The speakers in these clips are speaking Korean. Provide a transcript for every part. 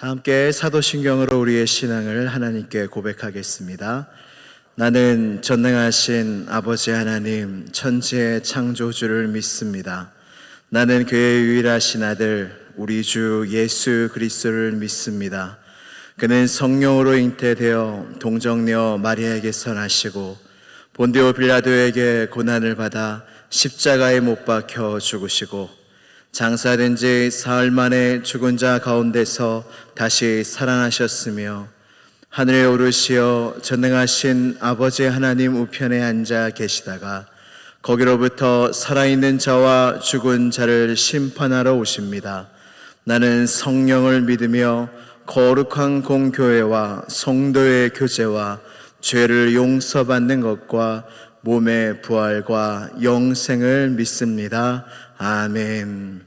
함께 사도신경으로 우리의 신앙을 하나님께 고백하겠습니다. 나는 전능하신 아버지 하나님 천지의 창조주를 믿습니다. 나는 그의 유일하신 아들 우리 주 예수 그리스도를 믿습니다. 그는 성령으로 잉태되어 동정녀 마리아에게서 나시고 본디오 빌라도에게 고난을 받아 십자가에 못 박혀 죽으시고 장사된 지 사흘 만에 죽은 자 가운데서 다시 살아나셨으며 하늘에 오르시어 전능하신 아버지 하나님 우편에 앉아 계시다가 거기로부터 살아있는 자와 죽은 자를 심판하러 오십니다. 나는 성령을 믿으며 거룩한 공교회와 성도의 교제와 죄를 용서받는 것과 몸의 부활과 영생을 믿습니다. 아멘.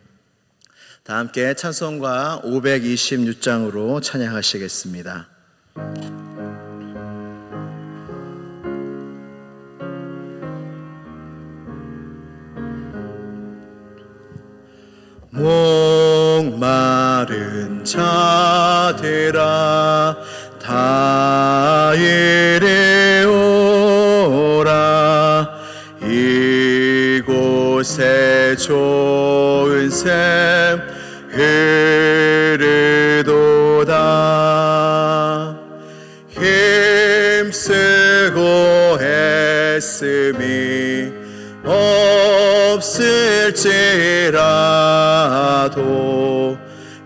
다 함께 찬송가 526장으로 찬양하시겠습니다. 목마른 자들아 다 이리 오라. 이곳에 좋은 샘 흐르도다. 힘쓰고 애씀이 없을지라도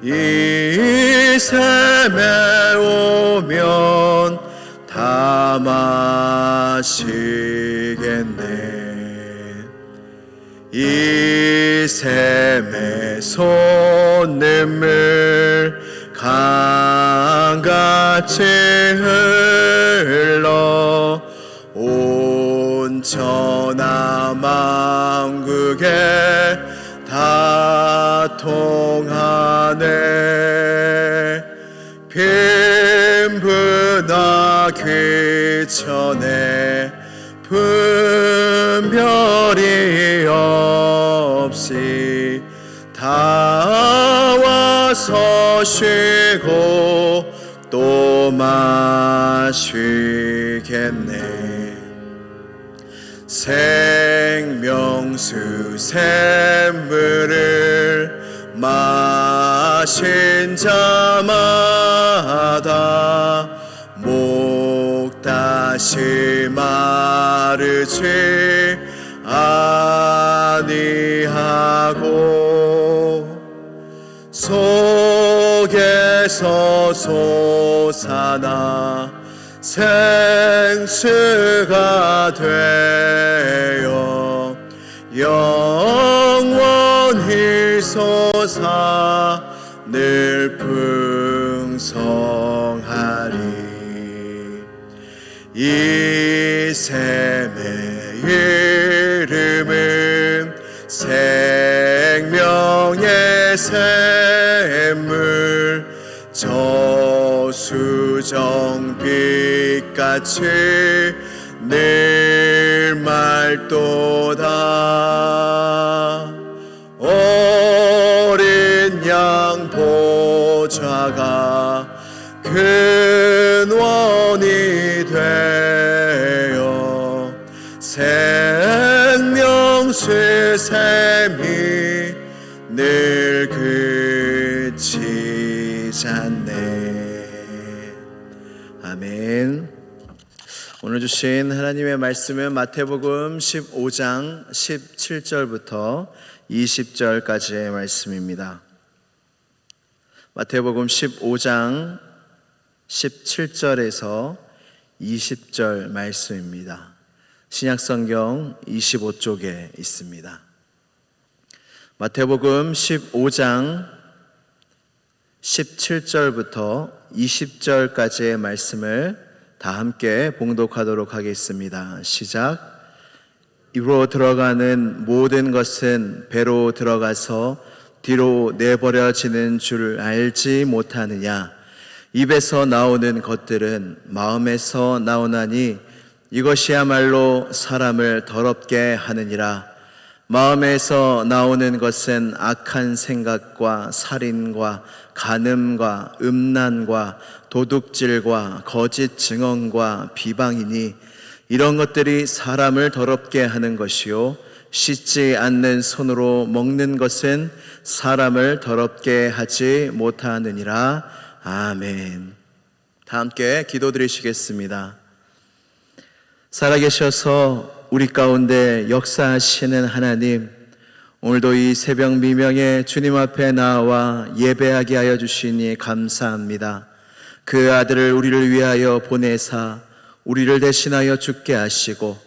이 샘에 오면 다 마시겠네. 이 샘에 솟는물 강같이 흘러 온 천하만국에 다 통하네. 빈부나 귀천에 분별이 없이 다 와서 쉬고 또 마시겠네. 생명수 샘물을 마신 자마다 목 다시 마르지 아니하고 속에서 솟아나 생수가 되어 영원히 솟아 늘 풍성하리. 이 샘의 이름은 생명의 샘물, 저수정빛같이 늘 맑도다. 어린 양 보좌가 근원이 되어 생명수의 샘이 늘 그치지 않네. 아멘. 오늘 주신 하나님의 말씀은 마태복음 15장 17절부터 20절까지의 말씀입니다. 마태복음 15장 17절에서 20절 말씀입니다. 신약성경 25쪽에 있습니다. 마태복음 15장 17절부터 20절까지의 말씀을 다 함께 봉독하도록 하겠습니다. 시작. 입으로 들어가는 모든 것은 배로 들어가서 뒤로 내버려지는 줄 알지 못하느냐. 입에서 나오는 것들은 마음에서 나오나니 이것이야말로 사람을 더럽게 하느니라. 마음에서 나오는 것은 악한 생각과 살인과 간음과 음란과 도둑질과 거짓 증언과 비방이니 이런 것들이 사람을 더럽게 하는 것이요 씻지 않는 손으로 먹는 것은 사람을 더럽게 하지 못하느니라. 아멘. 다 함께 기도드리시겠습니다. 살아계셔서 우리 가운데 역사하시는 하나님, 오늘도 이 새벽 미명에 주님 앞에 나와 예배하게 하여 주시니 감사합니다. 그 아들을 우리를 위하여 보내사 우리를 대신하여 죽게 하시고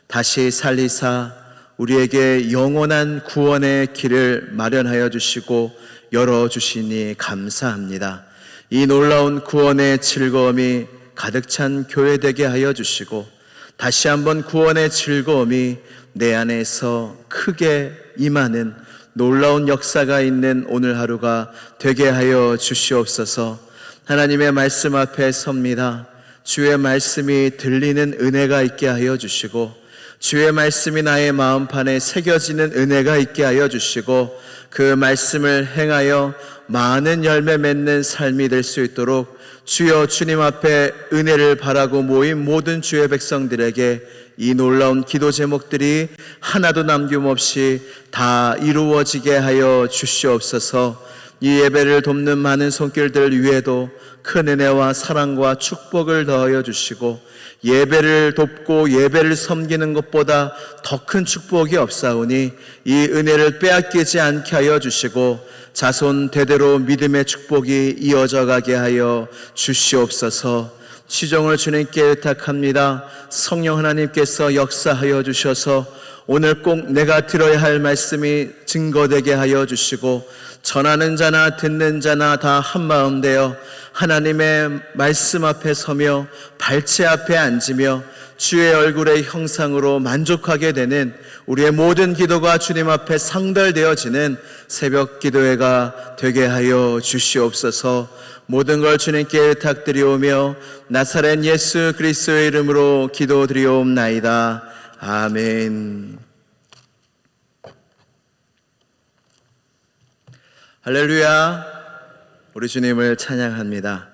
다시 살리사 우리에게 영원한 구원의 길을 마련하여 주시고 열어주시니 감사합니다. 이 놀라운 구원의 즐거움이 가득 찬 교회 되게 하여 주시고 다시 한번 구원의 즐거움이 내 안에서 크게 임하는 놀라운 역사가 있는 오늘 하루가 되게 하여 주시옵소서. 하나님의 말씀 앞에 섭니다. 주의 말씀이 들리는 은혜가 있게 하여 주시고 주의 말씀이 나의 마음판에 새겨지는 은혜가 있게 하여 주시고 그 말씀을 행하여 많은 열매 맺는 삶이 될 수 있도록 주여 주님 앞에 은혜를 바라고 모인 모든 주의 백성들에게 이 놀라운 기도 제목들이 하나도 남김없이 다 이루어지게 하여 주시옵소서. 이 예배를 돕는 많은 손길들 위에도 큰 은혜와 사랑과 축복을 더하여 주시고 예배를 돕고 예배를 섬기는 것보다 더 큰 축복이 없사오니 이 은혜를 빼앗기지 않게 하여 주시고 자손 대대로 믿음의 축복이 이어져 가게 하여 주시옵소서. 시종을 주님께 의탁합니다. 성령 하나님께서 역사하여 주셔서 오늘 꼭 내가 들어야 할 말씀이 증거되게 하여 주시고 전하는 자나 듣는 자나 다 한마음 되어 하나님의 말씀 앞에 서며 발치 앞에 앉으며 주의 얼굴의 형상으로 만족하게 되는 우리의 모든 기도가 주님 앞에 상달되어지는 새벽 기도회가 되게 하여 주시옵소서. 모든 걸 주님께 의탁드리오며 나사렛 예수 그리스도의 이름으로 기도드리옵나이다. 아멘. 할렐루야. 우리 주님을 찬양합니다.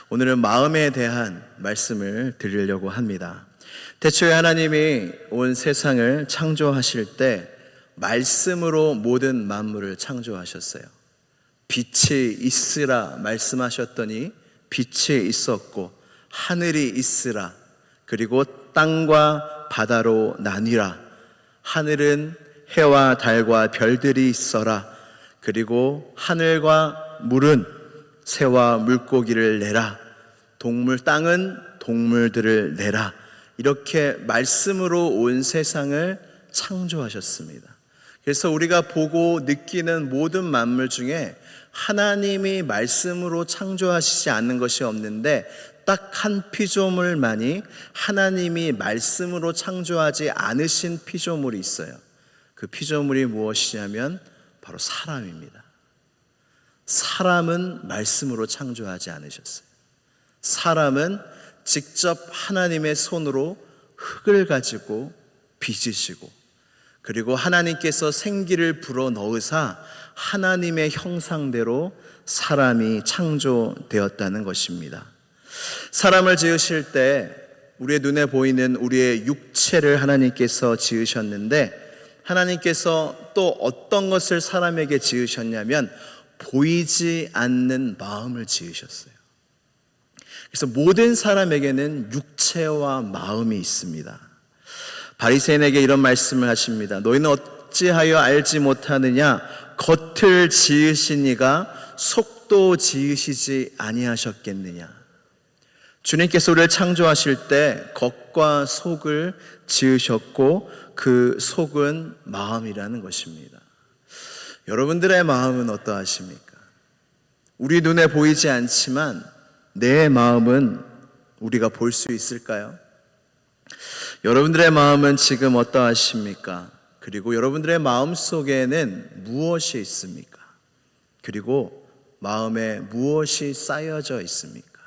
오늘은 마음에 대한 말씀을 드리려고 합니다. 태초에 하나님이 온 세상을 창조하실 때 말씀으로 모든 만물을 창조하셨어요. 빛이 있으라 말씀하셨더니 빛이 있었고 하늘이 있으라 그리고 땅과 바다로 나뉘라. 하늘은 해와 달과 별들이 있어라. 그리고 하늘과 물은 새와 물고기를 내라. 땅은 동물들을 내라. 이렇게 말씀으로 온 세상을 창조하셨습니다. 그래서 우리가 보고 느끼는 모든 만물 중에 하나님이 말씀으로 창조하시지 않는 것이 없는데 딱 한 피조물만이 하나님이 말씀으로 창조하지 않으신 피조물이 있어요. 그 피조물이 무엇이냐면 바로 사람입니다. 사람은 말씀으로 창조하지 않으셨어요. 사람은 직접 하나님의 손으로 흙을 가지고 빚으시고 그리고 하나님께서 생기를 불어넣으사 하나님의 형상대로 사람이 창조되었다는 것입니다. 사람을 지으실 때 우리의 눈에 보이는 우리의 육체를 하나님께서 지으셨는데 하나님께서 또 어떤 것을 사람에게 지으셨냐면 보이지 않는 마음을 지으셨어요. 그래서 모든 사람에게는 육체와 마음이 있습니다. 바리새인에게 이런 말씀을 하십니다. 너희는 어찌하여 알지 못하느냐? 겉을 지으신 이가 속도 지으시지 아니하셨겠느냐? 주님께서 우리를 창조하실 때 겉과 속을 지으셨고 그 속은 마음이라는 것입니다. 여러분들의 마음은 어떠하십니까? 우리 눈에 보이지 않지만 내 마음은 우리가 볼 수 있을까요? 여러분들의 마음은 지금 어떠하십니까? 그리고 여러분들의 마음 속에는 무엇이 있습니까? 그리고 마음에 무엇이 쌓여져 있습니까?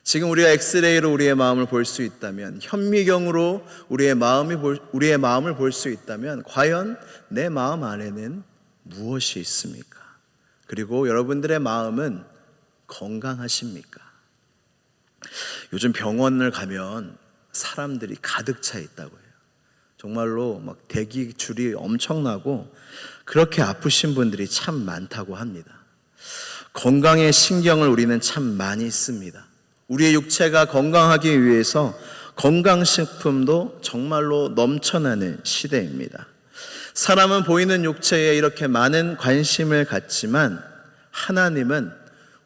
지금 우리가 엑스레이로 우리의 마음을 볼 수 있다면, 현미경으로 우리의 마음을 볼 수 있다면 과연 내 마음 안에는 무엇이 있습니까? 그리고 여러분들의 마음은 건강하십니까? 요즘 병원을 가면 사람들이 가득 차 있다고 해요. 정말로 막 대기 줄이 엄청나고 그렇게 아프신 분들이 참 많다고 합니다. 건강에 신경을 우리는 참 많이 씁니다. 우리의 육체가 건강하기 위해서 건강식품도 정말로 넘쳐나는 시대입니다. 사람은 보이는 육체에 이렇게 많은 관심을 갖지만 하나님은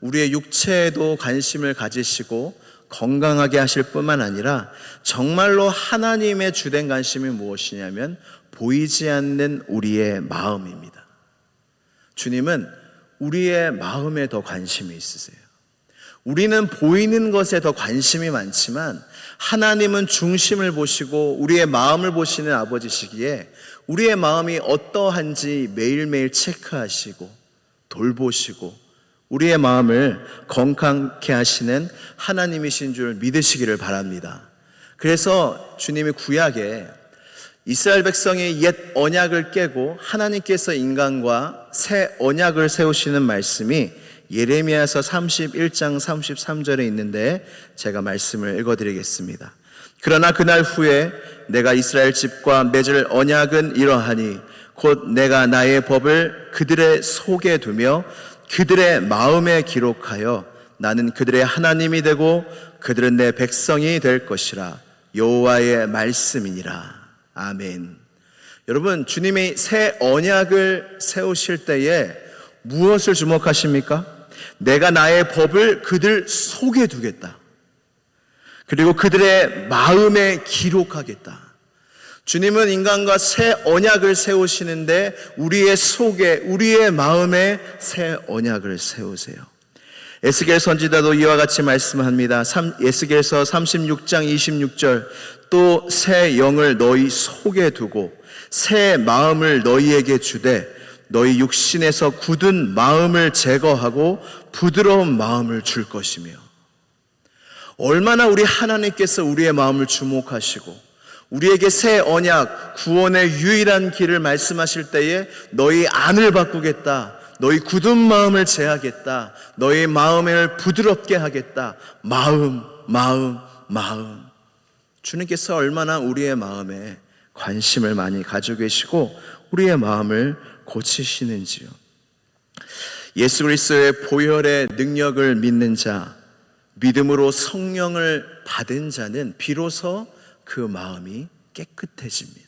우리의 육체에도 관심을 가지시고 건강하게 하실 뿐만 아니라 정말로 하나님의 주된 관심이 무엇이냐면 보이지 않는 우리의 마음입니다. 주님은 우리의 마음에 더 관심이 있으세요. 우리는 보이는 것에 더 관심이 많지만 하나님은 중심을 보시고 우리의 마음을 보시는 아버지시기에 우리의 마음이 어떠한지 매일매일 체크하시고 돌보시고 우리의 마음을 건강케 하시는 하나님이신 줄 믿으시기를 바랍니다. 그래서 주님이 구약에 이스라엘 백성이 옛 언약을 깨고 하나님께서 인간과 새 언약을 세우시는 말씀이 예레미야서 31장 33절에 있는데 제가 말씀을 읽어드리겠습니다. 그러나 그날 후에 내가 이스라엘 집과 맺을 언약은 이러하니 곧 내가 나의 법을 그들의 속에 두며 그들의 마음에 기록하여 나는 그들의 하나님이 되고 그들은 내 백성이 될 것이라. 여호와의 말씀이니라. 아멘. 여러분, 주님이 새 언약을 세우실 때에 무엇을 주목하십니까? 내가 나의 법을 그들 속에 두겠다. 그리고 그들의 마음에 기록하겠다. 주님은 인간과 새 언약을 세우시는데 우리의 속에, 우리의 마음에 새 언약을 세우세요. 에스겔 선지자도 이와 같이 말씀합니다. 에스겔서 36장 26절 또 새 영을 너희 속에 두고 새 마음을 너희에게 주되 너희 육신에서 굳은 마음을 제거하고 부드러운 마음을 줄 것이며. 얼마나 우리 하나님께서 우리의 마음을 주목하시고 우리에게 새 언약, 구원의 유일한 길을 말씀하실 때에 너희 안을 바꾸겠다, 너희 굳은 마음을 제하겠다, 너희 마음을 부드럽게 하겠다. 마음. 주님께서 얼마나 우리의 마음에 관심을 많이 가지고 계시고 우리의 마음을 고치시는지요. 예수 그리스도의 보혈의 능력을 믿는 자, 믿음으로 성령을 받은 자는 비로소 그 마음이 깨끗해집니다.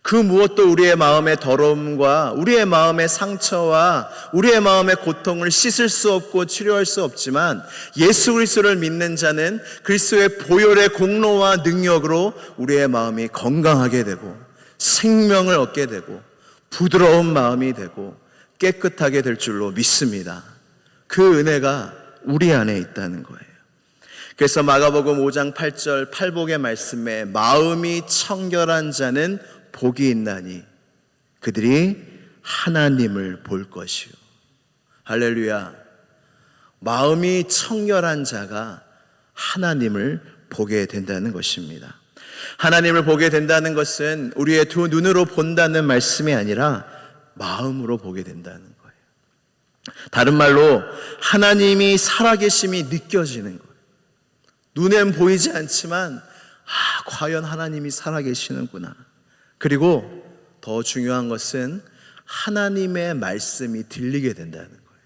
그 무엇도 우리의 마음의 더러움과 우리의 마음의 상처와 우리의 마음의 고통을 씻을 수 없고 치료할 수 없지만 예수 그리스도를 믿는 자는 그리스도의 보혈의 공로와 능력으로 우리의 마음이 건강하게 되고 생명을 얻게 되고 부드러운 마음이 되고 깨끗하게 될 줄로 믿습니다. 그 은혜가 우리 안에 있다는 거예요. 그래서 마가복음 5장 8절 팔복의 말씀에 마음이 청결한 자는 복이 있나니 그들이 하나님을 볼 것이요. 할렐루야. 마음이 청결한 자가 하나님을 보게 된다는 것입니다. 하나님을 보게 된다는 것은 우리의 두 눈으로 본다는 말씀이 아니라 마음으로 보게 된다는 거예요. 다른 말로 하나님이 살아계심이 느껴지는 거예요. 눈엔 보이지 않지만 과연 하나님이 살아계시는구나. 그리고 더 중요한 것은 하나님의 말씀이 들리게 된다는 거예요.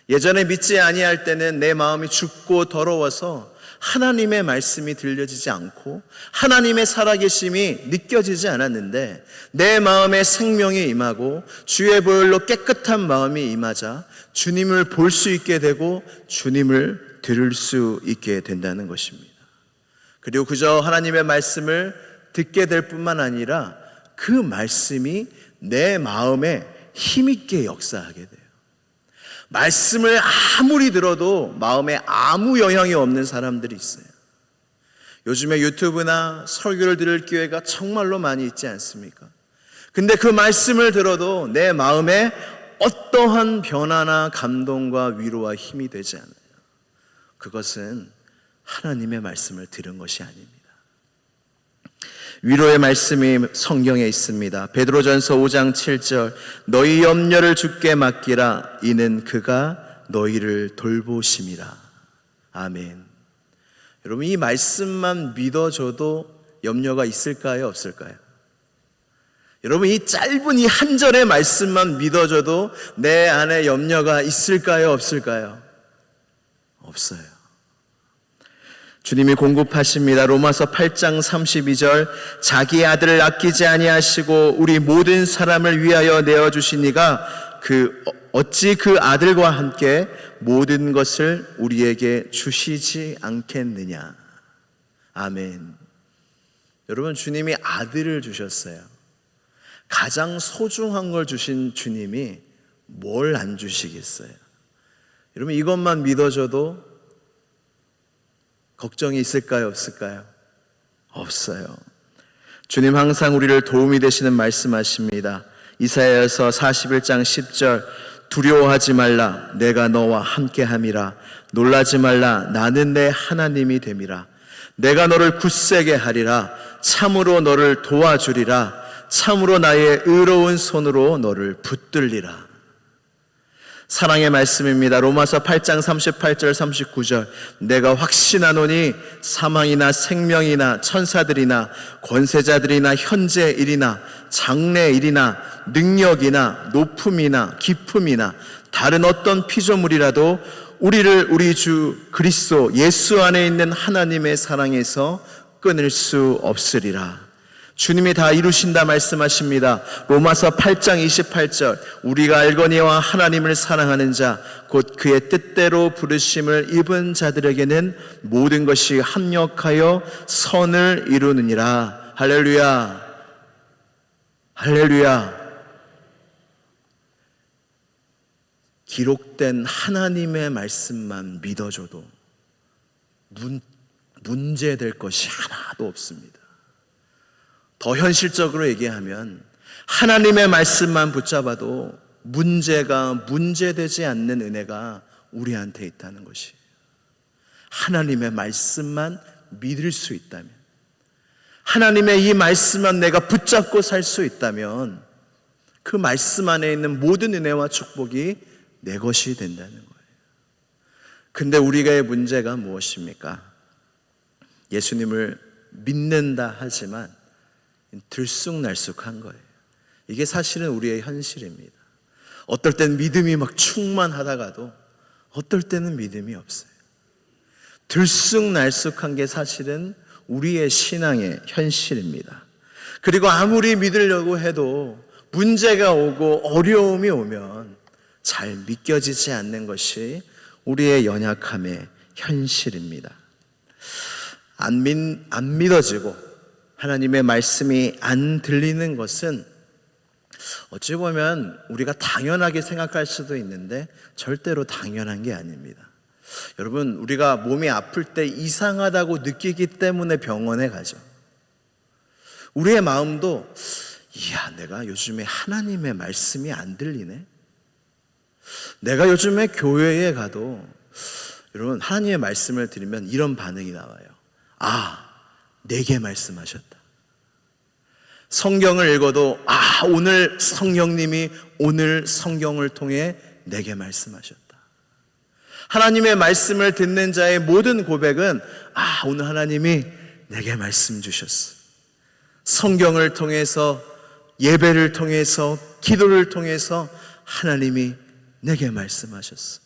예전에 믿지 아니할 때는 내 마음이 춥고 더러워서 하나님의 말씀이 들려지지 않고 하나님의 살아계심이 느껴지지 않았는데 내 마음에 생명이 임하고 주의 보혈로 깨끗한 마음이 임하자 주님을 볼 수 있게 되고 주님을 들을 수 있게 된다는 것입니다. 그리고 그저 하나님의 말씀을 듣게 될 뿐만 아니라 그 말씀이 내 마음에 힘있게 역사하게 돼요. 말씀을 아무리 들어도 마음에 아무 영향이 없는 사람들이 있어요. 요즘에 유튜브나 설교를 들을 기회가 정말로 많이 있지 않습니까? 근데 그 말씀을 들어도 내 마음에 어떠한 변화나 감동과 위로와 힘이 되지 않아요. 그것은 하나님의 말씀을 들은 것이 아닙니다. 위로의 말씀이 성경에 있습니다. 베드로전서 5장 7절, 너희 염려를 주께 맡기라, 이는 그가 너희를 돌보심이라. 아멘. 여러분, 이 말씀만 믿어줘도 염려가 있을까요, 없을까요? 여러분, 이 짧은 이 한 절의 말씀만 믿어줘도 내 안에 염려가 있을까요, 없을까요? 없어요. 주님이 공급하십니다. 로마서 8장 32절, 자기 아들을 아끼지 아니하시고 우리 모든 사람을 위하여 내어주신 이가 어찌 그 아들과 함께 모든 것을 우리에게 주시지 않겠느냐. 아멘. 여러분, 주님이 아들을 주셨어요. 가장 소중한 걸 주신 주님이 뭘 안 주시겠어요? 여러분, 이것만 믿어줘도 걱정이 있을까요, 없을까요? 없어요. 주님 항상 우리를 도움이 되시는 말씀하십니다. 이사야서 41장 10절, 두려워하지 말라, 내가 너와 함께함이라. 놀라지 말라, 나는 내 하나님이 됨이라. 내가 너를 굳세게 하리라. 참으로 너를 도와주리라. 참으로 나의 의로운 손으로 너를 붙들리라. 사랑의 말씀입니다. 로마서 8장 38절 39절, 내가 확신하노니 사망이나 생명이나 천사들이나 권세자들이나 현재 일이나 장래 일이나 능력이나 높음이나 깊음이나 다른 어떤 피조물이라도 우리를 우리 주 그리스도 예수 안에 있는 하나님의 사랑에서 끊을 수 없으리라. 주님이 다 이루신다 말씀하십니다. 로마서 8장 28절, 우리가 알거니와 하나님을 사랑하는 자 곧 그의 뜻대로 부르심을 입은 자들에게는 모든 것이 합력하여 선을 이루느니라. 할렐루야, 할렐루야. 기록된 하나님의 말씀만 믿어줘도 문제될 것이 하나도 없습니다. 더 현실적으로 얘기하면 하나님의 말씀만 붙잡아도 문제가 문제되지 않는 은혜가 우리한테 있다는 것이에요. 하나님의 말씀만 믿을 수 있다면, 하나님의 이 말씀만 내가 붙잡고 살 수 있다면 그 말씀 안에 있는 모든 은혜와 축복이 내 것이 된다는 거예요. 근데 우리의 문제가 무엇입니까? 예수님을 믿는다 하지만 들쑥날쑥한 거예요. 이게 사실은 우리의 현실입니다. 어떨 때는 믿음이 막 충만하다가도 어떨 때는 믿음이 없어요. 들쑥날쑥한 게 사실은 우리의 신앙의 현실입니다. 그리고 아무리 믿으려고 해도 문제가 오고 어려움이 오면 잘 믿겨지지 않는 것이 우리의 연약함의 현실입니다. 안 믿어지고 하나님의 말씀이 안 들리는 것은 어찌 보면 우리가 당연하게 생각할 수도 있는데 절대로 당연한 게 아닙니다. 여러분, 우리가 몸이 아플 때 이상하다고 느끼기 때문에 병원에 가죠. 우리의 마음도 내가 요즘에 하나님의 말씀이 안 들리네. 내가 요즘에 교회에 가도 여러분 하나님의 말씀을 들으면 이런 반응이 나와요. 내게 말씀하셨다. 성경을 읽어도 오늘 성령님이 오늘 성경을 통해 내게 말씀하셨다. 하나님의 말씀을 듣는 자의 모든 고백은 오늘 하나님이 내게 말씀 주셨어. 성경을 통해서, 예배를 통해서, 기도를 통해서 하나님이 내게 말씀하셨어.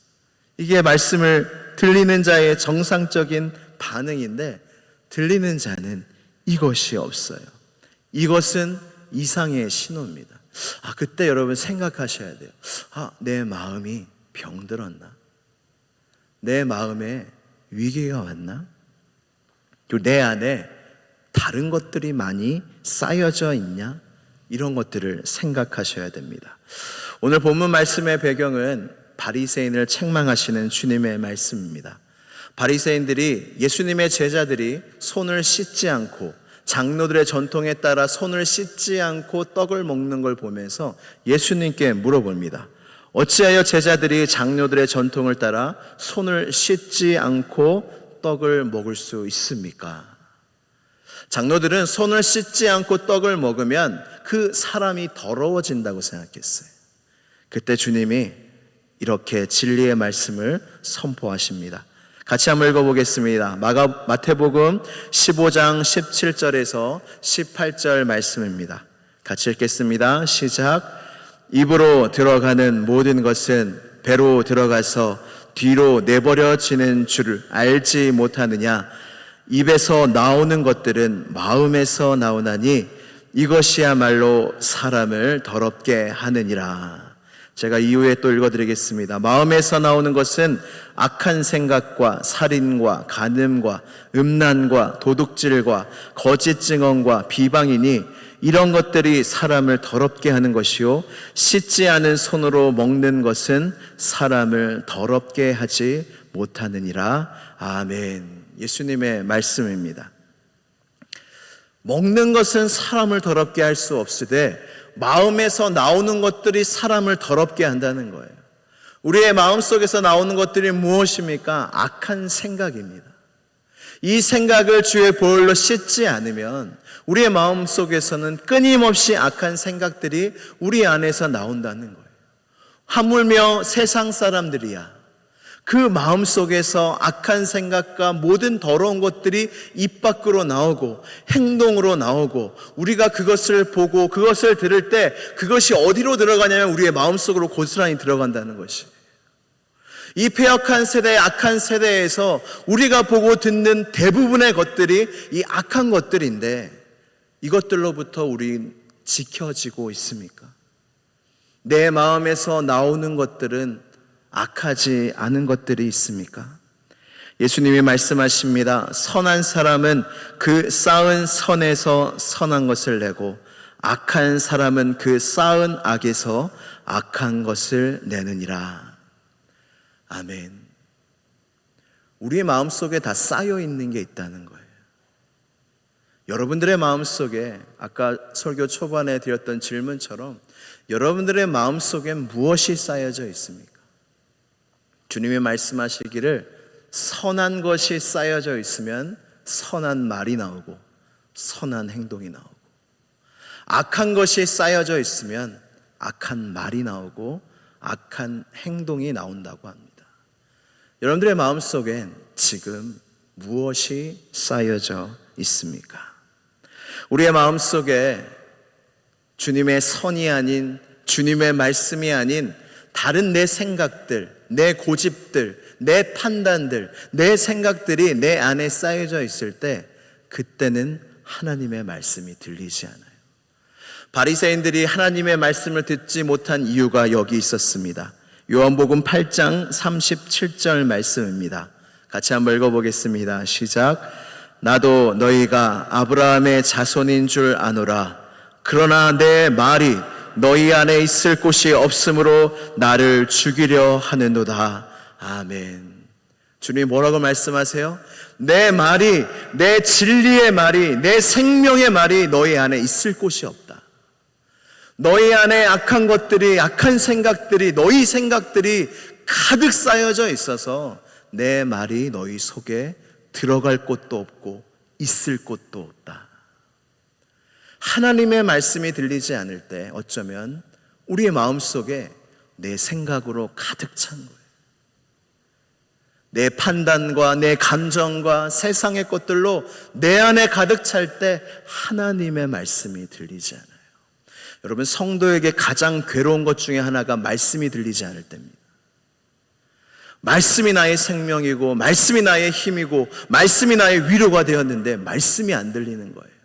이게 말씀을 들리는 자의 정상적인 반응인데, 들리는 자는 이것이 없어요. 이것은 이상의 신호입니다. 그때 여러분 생각하셔야 돼요. 내 마음이 병들었나? 내 마음에 위기가 왔나? 그리고 내 안에 다른 것들이 많이 쌓여져 있냐? 이런 것들을 생각하셔야 됩니다. 오늘 본문 말씀의 배경은 바리새인을 책망하시는 주님의 말씀입니다. 바리새인들이, 예수님의 제자들이 손을 씻지 않고, 장로들의 전통에 따라 손을 씻지 않고 떡을 먹는 걸 보면서 예수님께 물어봅니다. 어찌하여 제자들이 장로들의 전통을 따라 손을 씻지 않고 떡을 먹을 수 있습니까? 장로들은 손을 씻지 않고 떡을 먹으면 그 사람이 더러워진다고 생각했어요. 그때 주님이 이렇게 진리의 말씀을 선포하십니다. 같이 한번 읽어보겠습니다. 마태복음 15장 17절에서 18절 말씀입니다. 같이 읽겠습니다. 시작. 입으로 들어가는 모든 것은 배로 들어가서 뒤로 내버려지는 줄 알지 못하느냐? 입에서 나오는 것들은 마음에서 나오나니 이것이야말로 사람을 더럽게 하느니라. 제가 이후에 또 읽어드리겠습니다. 마음에서 나오는 것은 악한 생각과 살인과 간음과 음란과 도둑질과 거짓 증언과 비방이니 이런 것들이 사람을 더럽게 하는 것이요 씻지 않은 손으로 먹는 것은 사람을 더럽게 하지 못하느니라. 아멘. 예수님의 말씀입니다. 먹는 것은 사람을 더럽게 할 수 없으되 마음에서 나오는 것들이 사람을 더럽게 한다는 거예요. 우리의 마음속에서 나오는 것들이 무엇입니까? 악한 생각입니다. 이 생각을 주의 보혈로 씻지 않으면 우리의 마음속에서는 끊임없이 악한 생각들이 우리 안에서 나온다는 거예요. 하물며 세상 사람들이야 그 마음속에서 악한 생각과 모든 더러운 것들이 입 밖으로 나오고 행동으로 나오고 우리가 그것을 보고 그것을 들을 때 그것이 어디로 들어가냐면 우리의 마음속으로 고스란히 들어간다는 것이. 이 패역한 세대, 악한 세대에서 우리가 보고 듣는 대부분의 것들이 이 악한 것들인데 이것들로부터 우리 지켜지고 있습니까? 내 마음에서 나오는 것들은 악하지 않은 것들이 있습니까? 예수님이 말씀하십니다. 선한 사람은 그 쌓은 선에서 선한 것을 내고 악한 사람은 그 쌓은 악에서 악한 것을 내느니라. 아멘. 우리의 마음속에 다 쌓여 있는 게 있다는 거예요. 여러분들의 마음속에 아까 설교 초반에 드렸던 질문처럼 여러분들의 마음속에 무엇이 쌓여져 있습니까? 주님이 말씀하시기를 선한 것이 쌓여져 있으면 선한 말이 나오고 선한 행동이 나오고 악한 것이 쌓여져 있으면 악한 말이 나오고 악한 행동이 나온다고 합니다. 여러분들의 마음속엔 지금 무엇이 쌓여져 있습니까? 우리의 마음속에 주님의 선이 아닌 주님의 말씀이 아닌 다른 내 생각들, 내 고집들, 내 판단들, 내 생각들이 내 안에 쌓여져 있을 때 그때는 하나님의 말씀이 들리지 않아요. 바리새인들이 하나님의 말씀을 듣지 못한 이유가 여기 있었습니다. 요한복음 8장 37절 말씀입니다. 같이 한번 읽어보겠습니다. 시작. 나도 너희가 아브라함의 자손인 줄 아노라. 그러나 내 말이 너희 안에 있을 곳이 없으므로 나를 죽이려 하는도다. 아멘. 주님 뭐라고 말씀하세요? 내 말이, 내 진리의 말이, 내 생명의 말이 너희 안에 있을 곳이 없다. 너희 안에 악한 것들이, 악한 생각들이, 너희 생각들이 가득 쌓여져 있어서 내 말이 너희 속에 들어갈 곳도 없고 있을 곳도 없다. 하나님의 말씀이 들리지 않을 때 어쩌면 우리의 마음속에 내 생각으로 가득 찬 거예요. 내 판단과 내 감정과 세상의 것들로 내 안에 가득 찰 때 하나님의 말씀이 들리지 않아요. 여러분, 성도에게 가장 괴로운 것 중에 하나가 말씀이 들리지 않을 때입니다. 말씀이 나의 생명이고 말씀이 나의 힘이고 말씀이 나의 위로가 되었는데 말씀이 안 들리는 거예요.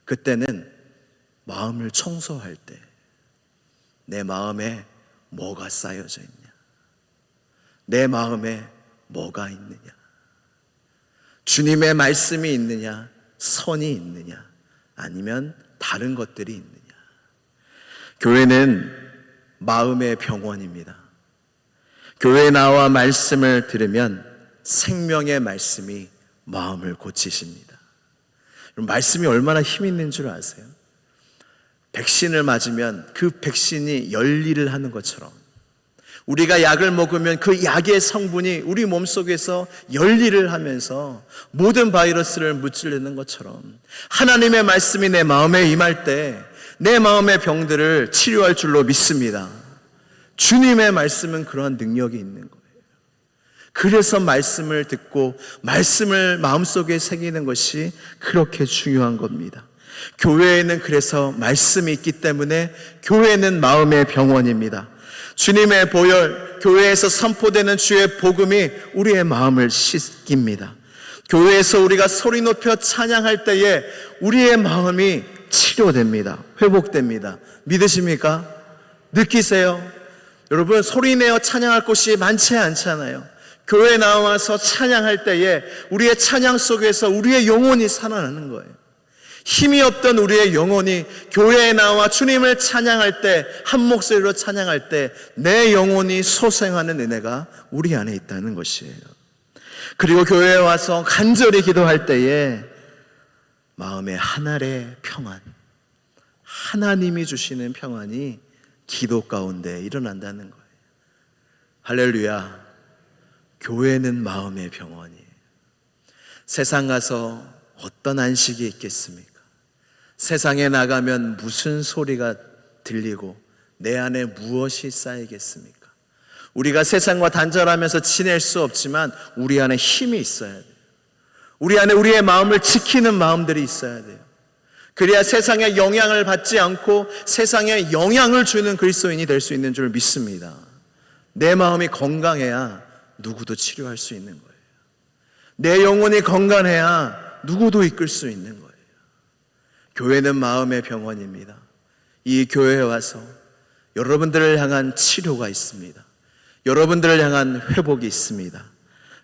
그때는 마음을 청소할 때 내 마음에 뭐가 쌓여져 있냐? 내 마음에 뭐가 있느냐? 주님의 말씀이 있느냐? 선이 있느냐? 아니면 다른 것들이 있느냐? 교회는 마음의 병원입니다. 교회에 나와 말씀을 들으면 생명의 말씀이 마음을 고치십니다. 말씀이 얼마나 힘 있는 줄 아세요? 백신을 맞으면 그 백신이 열일을 하는 것처럼 우리가 약을 먹으면 그 약의 성분이 우리 몸속에서 열일을 하면서 모든 바이러스를 무찌르는 것처럼 하나님의 말씀이 내 마음에 임할 때 내 마음의 병들을 치료할 줄로 믿습니다. 주님의 말씀은 그러한 능력이 있는 거예요. 그래서 말씀을 듣고 말씀을 마음속에 새기는 것이 그렇게 중요한 겁니다. 교회에는 그래서 말씀이 있기 때문에 교회는 마음의 병원입니다. 주님의 보혈, 교회에서 선포되는 주의 복음이 우리의 마음을 씻깁니다. 교회에서 우리가 소리 높여 찬양할 때에 우리의 마음이 치료됩니다. 회복됩니다. 믿으십니까? 느끼세요? 여러분, 소리내어 찬양할 곳이 많지 않잖아요. 교회에 나와서 찬양할 때에 우리의 찬양 속에서 우리의 영혼이 살아나는 거예요. 힘이 없던 우리의 영혼이 교회에 나와 주님을 찬양할 때, 한 목소리로 찬양할 때 내 영혼이 소생하는 은혜가 우리 안에 있다는 것이에요. 그리고 교회에 와서 간절히 기도할 때에 마음의 하늘의 평안, 하나님이 주시는 평안이 기도 가운데 일어난다는 거예요. 할렐루야. 교회는 마음의 병원이에요. 세상 가서 어떤 안식이 있겠습니까? 세상에 나가면 무슨 소리가 들리고 내 안에 무엇이 쌓이겠습니까? 우리가 세상과 단절하면서 지낼 수 없지만 우리 안에 힘이 있어야 돼요. 우리 안에 우리의 마음을 지키는 마음들이 있어야 돼요. 그래야 세상의 영향을 받지 않고 세상에 영향을 주는 그리스도인이 될 수 있는 줄 믿습니다. 내 마음이 건강해야 누구도 치료할 수 있는 거예요. 내 영혼이 건강해야 누구도 이끌 수 있는 거예요. 교회는 마음의 병원입니다. 이 교회에 와서 여러분들을 향한 치료가 있습니다. 여러분들을 향한 회복이 있습니다.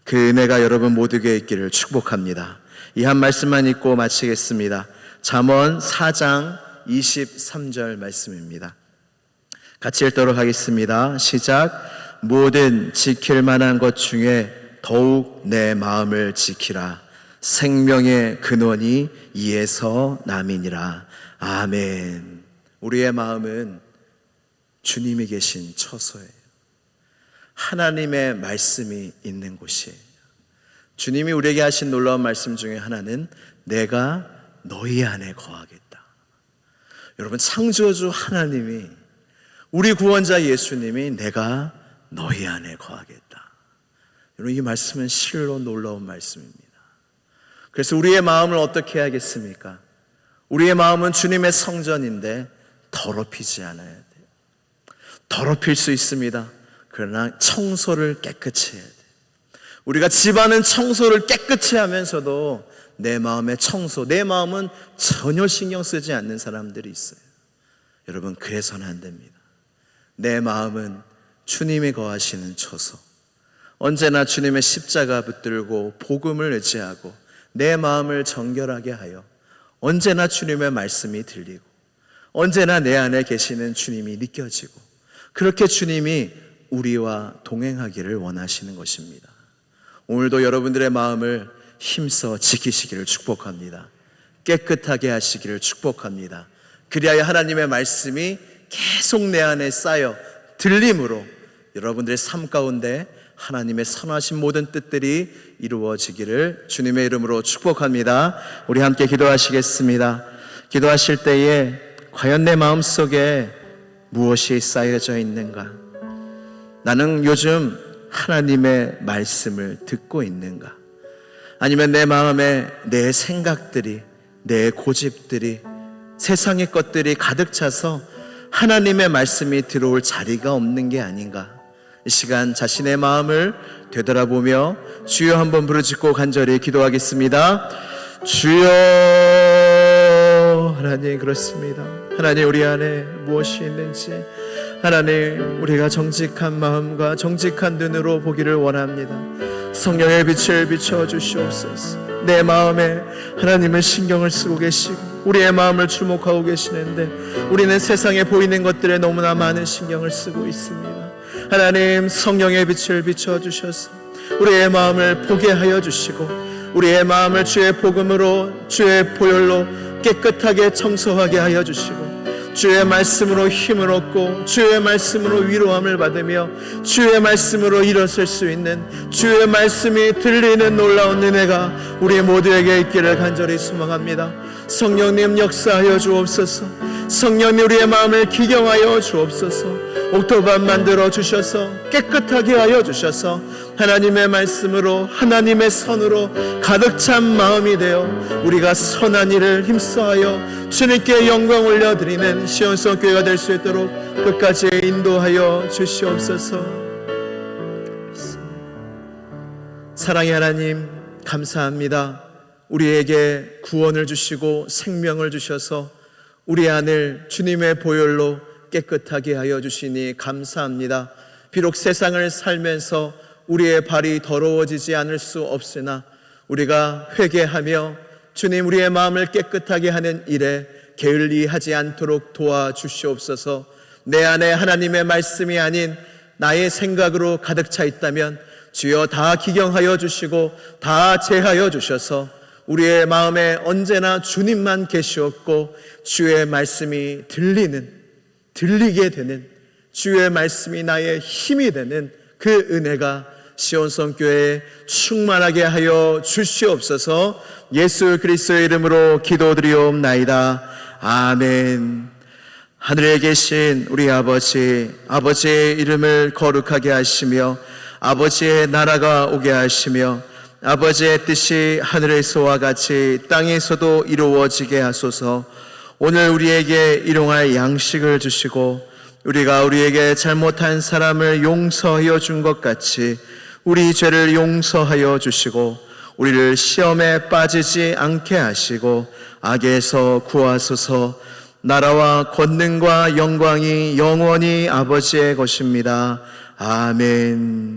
그 은혜가 여러분 모두에게 있기를 축복합니다. 이 한 말씀만 읽고 마치겠습니다. 잠언 4장 23절 말씀입니다. 같이 읽도록 하겠습니다. 시작. 모든 지킬 만한 것 중에 더욱 내 마음을 지키라. 생명의 근원이 이에서 남이니라. 아멘. 우리의 마음은 주님이 계신 처소예요. 하나님의 말씀이 있는 곳이에요. 주님이 우리에게 하신 놀라운 말씀 중에 하나는 내가 너희 안에 거하겠다. 여러분, 창조주 하나님이, 우리 구원자 예수님이 내가 너희 안에 거하겠다. 여러분, 이 말씀은 실로 놀라운 말씀입니다. 그래서 우리의 마음을 어떻게 해야겠습니까? 우리의 마음은 주님의 성전인데 더럽히지 않아야 돼요. 더럽힐 수 있습니다. 그러나 청소를 깨끗이 해야 돼요. 우리가 집안은 청소를 깨끗이 하면서도 내 마음의 청소, 내 마음은 전혀 신경 쓰지 않는 사람들이 있어요. 여러분, 그래서는 안 됩니다. 내 마음은 주님이 거하시는 처소, 언제나 주님의 십자가 붙들고 복음을 의지하고 내 마음을 정결하게 하여 언제나 주님의 말씀이 들리고 언제나 내 안에 계시는 주님이 느껴지고 그렇게 주님이 우리와 동행하기를 원하시는 것입니다. 오늘도 여러분들의 마음을 힘써 지키시기를 축복합니다. 깨끗하게 하시기를 축복합니다. 그리하여 하나님의 말씀이 계속 내 안에 쌓여 들림으로 여러분들의 삶 가운데 하나님의 선하신 모든 뜻들이 이루어지기를 주님의 이름으로 축복합니다. 우리 함께 기도하시겠습니다. 기도하실 때에 과연 내 마음속에 무엇이 쌓여져 있는가? 나는 요즘 하나님의 말씀을 듣고 있는가? 아니면 내 마음에 내 생각들이, 내 고집들이, 세상의 것들이 가득 차서 하나님의 말씀이 들어올 자리가 없는 게 아닌가? 이 시간 자신의 마음을 되돌아보며 주여 한번 부르짖고 간절히 기도하겠습니다. 주여. 하나님, 그렇습니다. 하나님, 우리 안에 무엇이 있는지 하나님, 우리가 정직한 마음과 정직한 눈으로 보기를 원합니다. 성령의 빛을 비춰주시옵소서. 내 마음에 하나님은 신경을 쓰고 계시고 우리의 마음을 주목하고 계시는데 우리는 세상에 보이는 것들에 너무나 많은 신경을 쓰고 있습니다. 하나님, 성령의 빛을 비춰주셔서 우리의 마음을 보게 하여 주시고 우리의 마음을 주의 복음으로, 주의 보혈로 깨끗하게 청소하게 하여 주시고 주의 말씀으로 힘을 얻고 주의 말씀으로 위로함을 받으며 주의 말씀으로 일어설 수 있는, 주의 말씀이 들리는 놀라운 은혜가 우리 모두에게 있기를 간절히 소망합니다. 성령님 역사하여 주옵소서. 성령님 우리의 마음을 기경하여 주옵소서. 옥토반 만들어 주셔서 깨끗하게 하여 주셔서 하나님의 말씀으로, 하나님의 선으로 가득 찬 마음이 되어 우리가 선한 일을 힘써하여 주님께 영광 올려드리는 시온성 교회가 될 수 있도록 끝까지 인도하여 주시옵소서. 사랑의 하나님, 감사합니다. 우리에게 구원을 주시고 생명을 주셔서 우리 안을 주님의 보혈로 깨끗하게 하여 주시니 감사합니다. 비록 세상을 살면서 우리의 발이 더러워지지 않을 수 없으나 우리가 회개하며 주님 우리의 마음을 깨끗하게 하는 일에 게을리하지 않도록 도와주시옵소서. 내 안에 하나님의 말씀이 아닌 나의 생각으로 가득 차 있다면 주여 다 기경하여 주시고 다 제하여 주셔서 우리의 마음에 언제나 주님만 계시었고 주의 말씀이 들리게 되는, 주의 말씀이 나의 힘이 되는 그 은혜가 시온성교회에 충만하게 하여 주시옵소서. 예수 그리스도의 이름으로 기도드리옵나이다. 아멘. 하늘에 계신 우리 아버지, 아버지의 이름을 거룩하게 하시며 아버지의 나라가 오게 하시며 아버지의 뜻이 하늘에서와 같이 땅에서도 이루어지게 하소서. 오늘 우리에게 일용할 양식을 주시고 우리가 우리에게 잘못한 사람을 용서하여 준 것 같이 우리 죄를 용서하여 주시고 우리를 시험에 빠지지 않게 하시고 악에서 구하소서. 나라와 권능과 영광이 영원히 아버지의 것입니다. 아멘.